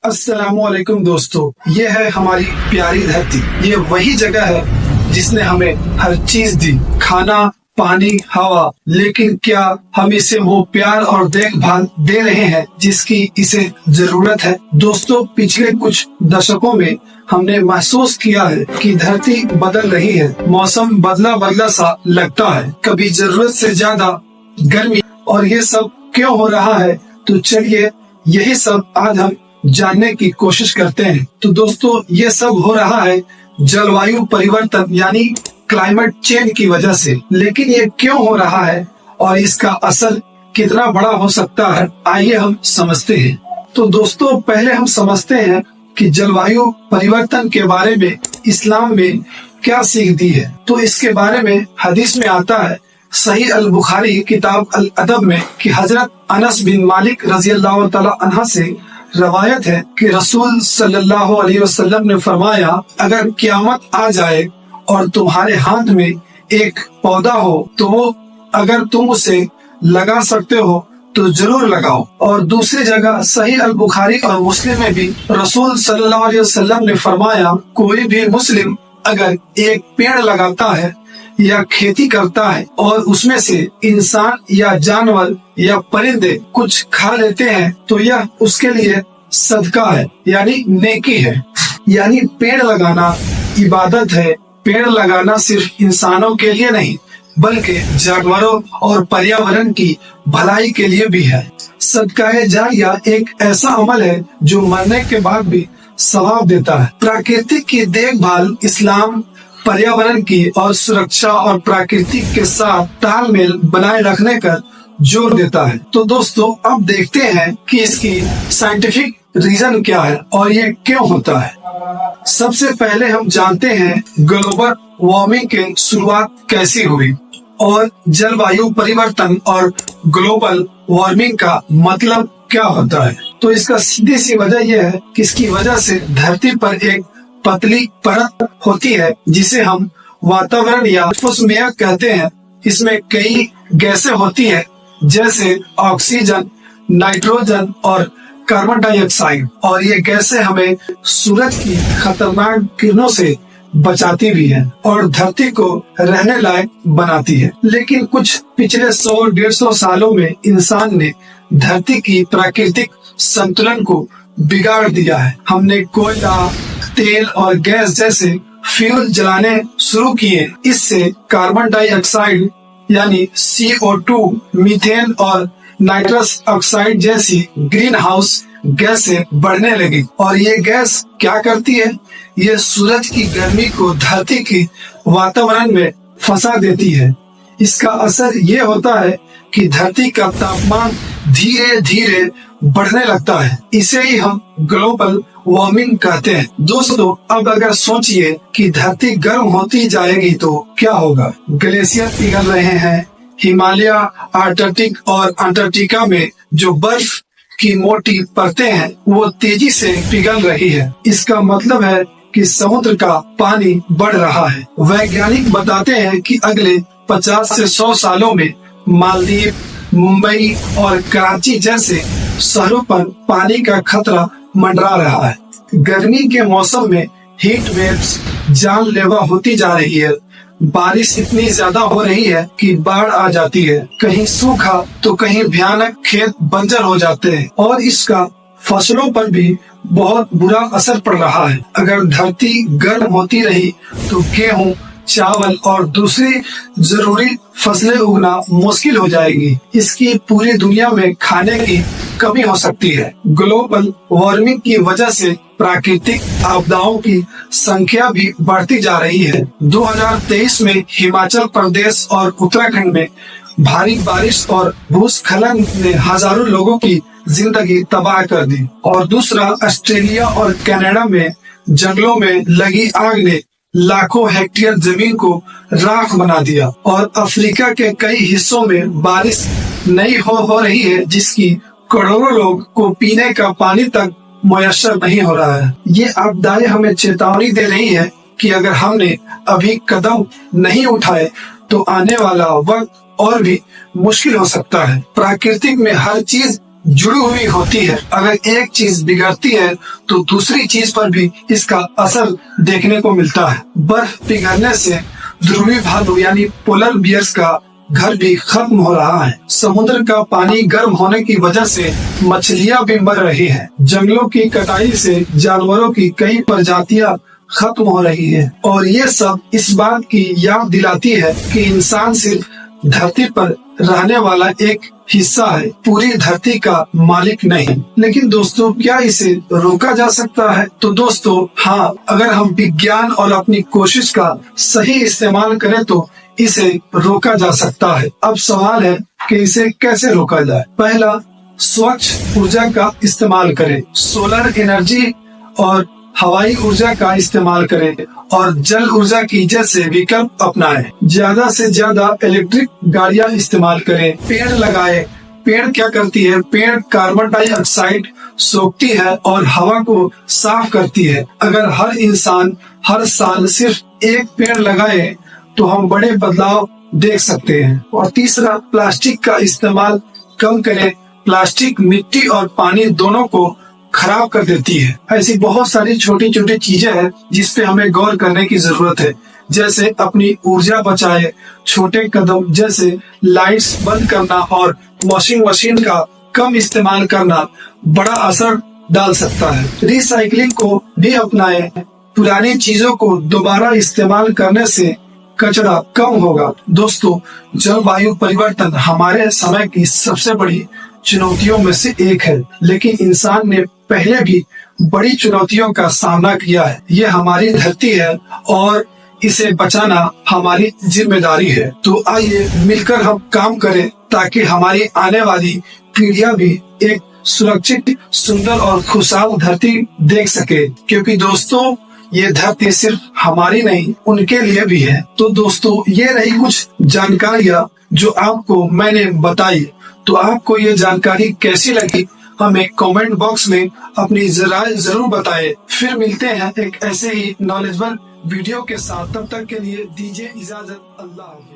अस्सलामुअलैकुम दोस्तों, ये है हमारी प्यारी धरती। ये वही जगह है जिसने हमें हर चीज दी, खाना, पानी, हवा। लेकिन क्या हम इसे वो प्यार और देखभाल दे रहे हैं जिसकी इसे जरूरत है? दोस्तों, पिछले कुछ दशकों में हमने महसूस किया है कि धरती बदल रही है। मौसम बदला बदला सा लगता है, कभी जरूरत से ज्यादा गर्मी। और ये सब क्यों हो रहा है? तो चलिए यही सब आज हम जानने की कोशिश करते हैं। तो दोस्तों, ये सब हो रहा है जलवायु परिवर्तन यानी क्लाइमेट चेंज की वजह से। लेकिन ये क्यों हो रहा है और इसका असर कितना बड़ा हो सकता है, आइए हम समझते हैं। तो दोस्तों, पहले हम समझते हैं कि जलवायु परिवर्तन के बारे में इस्लाम में क्या सीख दी है। तो इसके बारे में हदीस में आता है, सही अल बुखारी किताब अल अदब में, कि हजरत अनस बिन मालिक रजी अल्लाह तआला अन्हा से रवायत है कि रसूल सल्लल्लाहु अलैहि वसल्लम ने फरमाया, अगर क़यामत आ जाए और तुम्हारे हाथ में एक पौधा हो तो वो अगर तुम उसे लगा सकते हो तो जरूर लगाओ। और दूसरी जगह सही अल बुखारी और मुस्लिम में भी रसूल सल्लल्लाहु अलैहि वसल्लम ने फरमाया, कोई भी मुस्लिम अगर एक पेड़ लगाता है या खेती करता है और उसमें से इंसान या जानवर या परिंदे कुछ खा लेते हैं तो यह उसके लिए सदका है, यानी नेकी है। यानी पेड़ लगाना इबादत है। पेड़ लगाना सिर्फ इंसानों के लिए नहीं बल्कि जानवरों और पर्यावरण की भलाई के लिए भी है। सदकाए जारिया एक ऐसा अमल है जो मरने के बाद भी सवाब देता है। प्राकृतिक की देखभाल इस्लाम पर्यावरण की और सुरक्षा और प्राकृतिक के साथ तालमेल बनाए रखने का जोर देता है। तो दोस्तों, अब देखते हैं कि इसकी साइंटिफिक रीजन क्या है और ये क्यों होता है। सबसे पहले हम जानते हैं ग्लोबल वार्मिंग की शुरुआत कैसी हुई और जलवायु परिवर्तन और ग्लोबल वार्मिंग का मतलब क्या होता है। तो इसका सीधी सी वजह यह है कि इसकी वजह से धरती पर एक पतली परत होती है जिसे हम वातावरण या एटमॉस्फेयर कहते हैं। इसमें कई गैसें होती हैं जैसे ऑक्सीजन, नाइट्रोजन और कार्बन डाइऑक्साइड। और ये गैसें हमें सूरज की खतरनाक किरणों से बचाती भी है और धरती को रहने लायक बनाती है। लेकिन कुछ पिछले 100-150 सालों में इंसान ने धरती की प्राकृतिक संतुलन को बिगाड़ दिया है। हमने कोयला, तेल और गैस जैसे फ्यूल जलाने शुरू किए। इससे कार्बन डाइऑक्साइड यानी CO2, मीथेन और नाइट्रस ऑक्साइड जैसी ग्रीन हाउस गैसें बढ़ने लगी। और ये गैस क्या करती है? ये सूरज की गर्मी को धरती की वातावरण में फंसा देती है। इसका असर ये होता है कि धरती का तापमान धीरे धीरे बढ़ने लगता है। इसे ही हम ग्लोबल वार्मिंग कहते हैं। दोस्तों, अब अगर सोचिए कि धरती गर्म होती जाएगी तो क्या होगा। ग्लेशियर पिघल रहे हैं। हिमालय, आर्कटिक और अंटार्कटिका में जो बर्फ की मोटी परतें हैं वो तेजी से पिघल रही है। इसका मतलब है कि समुद्र का पानी बढ़ रहा है। वैज्ञानिक बताते हैं कि अगले 50 से 100 सालों में मालदीव, मुंबई और कराची जैसे शहरों पर पानी का खतरा मंडरा रहा है। गर्मी के मौसम में हीट वेव्स जानलेवा होती जा रही है। बारिश इतनी ज्यादा हो रही है कि बाढ़ आ जाती है। कहीं सूखा तो कहीं भयानक खेत बंजर हो जाते हैं और इसका फसलों पर भी बहुत बुरा असर पड़ रहा है। अगर धरती गर्म होती रही तो गेहूं, चावल और दूसरी जरूरी फसलें उगना मुश्किल हो जाएगी। इसकी पूरी दुनिया में खाने की कमी हो सकती है। ग्लोबल वार्मिंग की वजह से प्राकृतिक आपदाओं की संख्या भी बढ़ती जा रही है। 2023 में हिमाचल प्रदेश और उत्तराखंड में भारी बारिश और भूस्खलन ने हजारों लोगों की जिंदगी तबाह कर दी। और दूसरा, ऑस्ट्रेलिया और कनाडा में जंगलों में लगी आग ने लाखों हेक्टेयर जमीन को राख बना दिया। और अफ्रीका के कई हिस्सों में बारिश नहीं हो रही है जिसकी करोड़ों लोग को पीने का पानी तक मुयस्सर नहीं हो रहा है। ये आपदाएं हमें चेतावनी दे रही है कि अगर हमने अभी कदम नहीं उठाए तो आने वाला वक्त और भी मुश्किल हो सकता है। प्राकृतिक में हर चीज जुड़ी हुई होती है। अगर एक चीज बिगड़ती है तो दूसरी चीज पर भी इसका असर देखने को मिलता है। बर्फ पिघलने से ध्रुवी भालू यानी पोलर बियर्स का घर भी खत्म हो रहा है। समुद्र का पानी गर्म होने की वजह से मछलियां भी मर रही हैं। जंगलों की कटाई से जानवरों की कई प्रजातियां खत्म हो रही है और ये सब इस बात की याद दिलाती है कि इंसान सिर्फ धरती पर रहने वाला एक हिस्सा है, पूरी धरती का मालिक नहीं। लेकिन दोस्तों, क्या इसे रोका जा सकता है? तो दोस्तों हाँ, अगर हम विज्ञान और अपनी कोशिश का सही इस्तेमाल करें तो इसे रोका जा सकता है। अब सवाल है कि इसे कैसे रोका जाए। पहला, स्वच्छ ऊर्जा का इस्तेमाल करें। सोलर एनर्जी और हवाई ऊर्जा का इस्तेमाल करें और जल ऊर्जा की जैसे विकल्प अपनाएं। ज्यादा से ज्यादा इलेक्ट्रिक गाड़ियां इस्तेमाल करें। पेड़ लगाएं। पेड़ क्या करती है? पेड़ कार्बन डाइऑक्साइड सोखती है और हवा को साफ करती है। अगर हर इंसान हर साल सिर्फ एक पेड़ लगाए तो हम बड़े बदलाव देख सकते हैं। और तीसरा, प्लास्टिक का इस्तेमाल कम करें। प्लास्टिक मिट्टी और पानी दोनों को खराब कर देती है। ऐसी बहुत सारी छोटी छोटी चीजें हैं जिस पे हमें गौर करने की जरूरत है, जैसे अपनी ऊर्जा बचाए। छोटे कदम जैसे लाइट्स बंद करना और वॉशिंग मशीन का कम इस्तेमाल करना बड़ा असर डाल सकता है। रिसाइकलिंग को भी अपनाएं। पुरानी चीजों को दोबारा इस्तेमाल करने से कचरा कम होगा। दोस्तों, जलवायु परिवर्तन हमारे समय की सबसे बड़ी चुनौतियों में से एक है, लेकिन इंसान ने पहले भी बड़ी चुनौतियों का सामना किया है। ये हमारी धरती है और इसे बचाना हमारी जिम्मेदारी है। तो आइए मिलकर हम काम करें ताकि हमारी आने वाली पीढ़ियां भी एक सुरक्षित, सुंदर और खुशहाल धरती देख सके। क्योंकि दोस्तों, ये धरती सिर्फ हमारी नहीं, उनके लिए भी है। तो दोस्तों, ये रही कुछ जानकारियाँ जो आपको मैंने बताई। तो आपको ये जानकारी कैसी लगी हमें कमेंट बॉक्स में अपनी राय जरूर बताएं। फिर मिलते हैं एक ऐसे ही नॉलेजेबल वीडियो के साथ। तब तक के लिए दीजिए इजाजत। अल्लाह हाफ़िज़।